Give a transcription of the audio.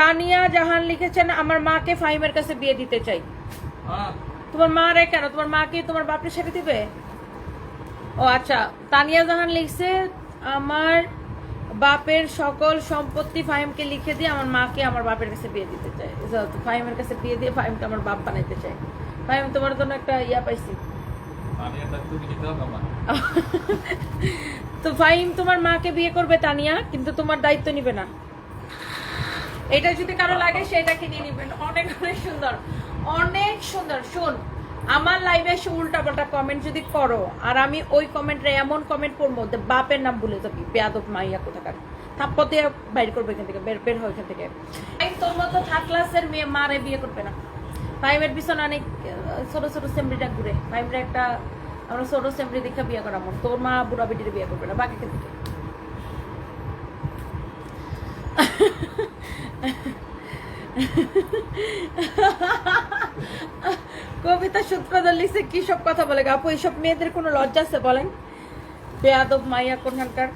তানিয়া জাহান লিখেছেন আমার মাকে ফাহিমের কাছে বিয়ে দিতে চাই। তোমার মা রে কেন, তোমার মাকে তোমার বাপের সাথে দিবে? ও আচ্ছা, তানিয়া জাহান লিখছে আমার বাপের সকল সম্পত্তি ফাহিমকে লিখে দিয়ে আমার মাকে আমার বাপের কাছে বিয়ে দিতে চাই। ফাহিমের কাছে বিয়ে দিয়ে ফাহিমকে আমার বাপ বানাইতে চাই। ফাহিম তোমার জন্য একটা ইয়া পাইছি। তো ফাহিম তোমার মাকে বিয়ে করবে তানিয়া, কিন্তু তোমার দায়িত্ব নিবে না। এটা যদি কারো লাগে সেটা কিনে নিবেন। অনেক অনেক সুন্দর, অনেক সুন্দর। শোন, আমার লাইভে এসে উল্টাপাল্টা কমেন্ট যদি করো আর আমি ওই কমেন্টে এমন কমেন্ট করবো বাপের নাম ভুলে যাবি, বেয়াদব মাইয়া কোথাকার, থাপ্পড় দিয়ে বাইর করবে এখান থেকে, বের হয় এখান থেকে। তোর মতো থার্ড ক্লাসের মেয়ে মারে বিয়ে করবে না। ফাইমের পিছনে অনেক ছোট ছোট সেমরিটা ঘুরে, ফাইমরা একটা আমরা ছোট সেমরি দেখে বিয়ে করা মন। তোর মা বুড়া বেটির বিয়ে করবে না, বাকি এখান থেকে। কবিতা সূত্রধর লিখছে কি সব কথা বলে আপু, এইসব মেয়েদের কোনো লজ্জা আছে বলেন? বেয়াদব মাইয়া কোনখানকার।